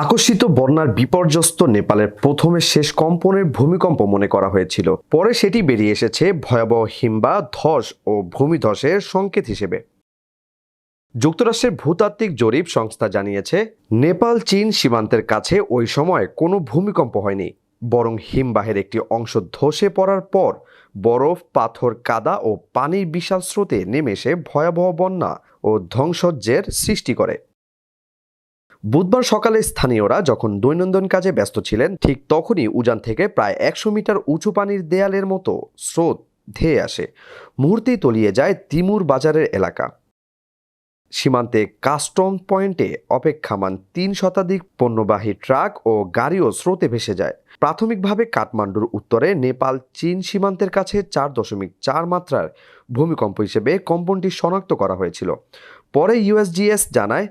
আকস্মিক বন্যার বিপর্যস্ত নেপালের প্রথমে শেষ কম্পনের ভূমিকম্প মনে করা হয়েছিল, পরে সেটি বেরিয়ে এসেছে ভয়াবহ হিমবাহ, ধস ও ভূমিধসের সংকেত হিসেবে। যুক্তরাষ্ট্রের ভূতাত্ত্বিক জরিপ সংস্থা জানিয়েছে, নেপাল চীন সীমান্তের কাছে ওই সময় কোনো ভূমিকম্প হয়নি, বরং হিমবাহের একটি অংশ ধসে পড়ার পর বরফ, পাথর, কাদা ও পানির বিশাল স্রোতে নেমে এসে ভয়াবহ বন্যা ও ধ্বংসজ্জের সৃষ্টি করে। বুধবার সকালে স্থানীয়রা যখন দৈনন্দিন কাজে ব্যস্ত ছিলেন, ঠিক তখনই উজান থেকে প্রায় 100 মিটার উঁচু পানির দেয়ালের মতো স্রোত ধেয়ে আসে। মুহূর্তেই তলিয়ে যায় তিমুর বাজারের এলাকা। সীমান্তে কাস্টম পয়েন্টে অপেক্ষামান 3 শতাধিক পণ্যবাহী ট্রাক ও গাড়িও স্রোতে ভেসে যায়। প্রাথমিকভাবে কাঠমান্ডুর উত্তরে নেপাল চীন সীমান্তের কাছে 4.4 মাত্রার ভূমিকম্প হিসেবে কম্পনটি শনাক্ত করা হয়েছিল। পরে ইউএসজিএস জানায়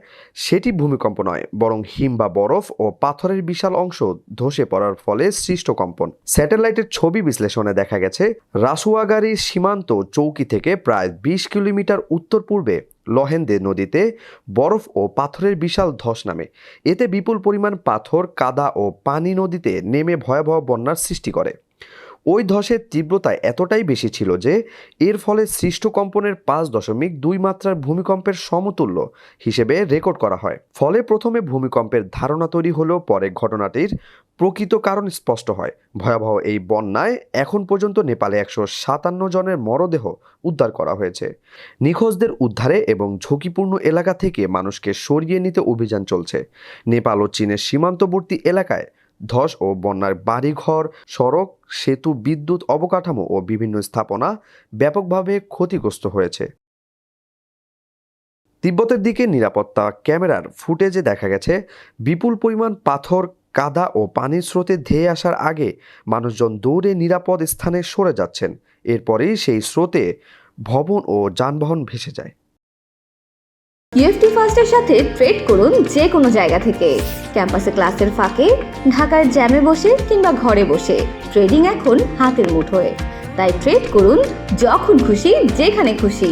সেটি ভূমিকম্প নয়, বরং হিমবাহ, বরফ ও পাথরের বিশাল অংশ ধসে পড়ার ফলে সৃষ্ট কম্পন। স্যাটেলাইটের ছবি বিশ্লেষণে দেখা গেছে, রাসুয়াগাড়ির সীমান্ত চৌকি থেকে প্রায় 20 কিলোমিটার উত্তর পূর্বে লহেন্দে নদীতে বরফ ও পাথরের বিশাল ধস নামে। এতে বিপুল পরিমাণ পাথর, কাদা ও পানি নদীতে নেমে ভয়াবহ বন্যার সৃষ্টি করে। ওই ধসের তীব্রতা এতটাই বেশি ছিল যে এর ফলে সৃষ্ট কম্পনের 5.2 মাত্রার ভূমিকম্পের সমতুল্য হিসেবে রেকর্ড করা হয়। ফলে প্রথমে ভূমিকম্পের ধারণা তৈরি হলেও পরে ঘটনাটির প্রকৃত কারণ স্পষ্ট হয়। ভয়াবহ এই বন্যায় এখন পর্যন্ত নেপালে 157 জনের মরদেহ উদ্ধার করা হয়েছে। নিখোঁজদের উদ্ধারে এবং ঝুঁকিপূর্ণ এলাকা থেকে মানুষকে সরিয়ে নিতে অভিযান চলছে। নেপাল ও চীনের সীমান্তবর্তী এলাকায় ধস ও বন্যার বাড়িঘর, সড়ক, সেতু, বিদ্যুৎ অবকাঠামো ও বিভিন্ন স্থাপনা ব্যাপকভাবে ক্ষতিগ্রস্ত হয়েছে। তিব্বতের দিকে নিরাপত্তা ক্যামেরার ফুটেজে দেখা গেছে, বিপুল পরিমাণ পাথর, কাদা ও পানির স্রোতে ধেয়ে আসার আগে মানুষজন দৌড়ে নিরাপদ স্থানে সরে যাচ্ছেন। এরপরেই সেই স্রোতে ভবন ও যানবাহন ভেসে যায়। ইউএফটি ফার্স্টের সাথে ট্রেড করুন যে কোনো জায়গা থেকে। ক্যাম্পাসে ক্লাসের ফাঁকে, ঢাকার জ্যামে বসে কিংবা ঘরে বসে, ট্রেডিং এখন হাতের মুঠোয়। তাই ট্রেড করুন যখন খুশি, যেখানে খুশি।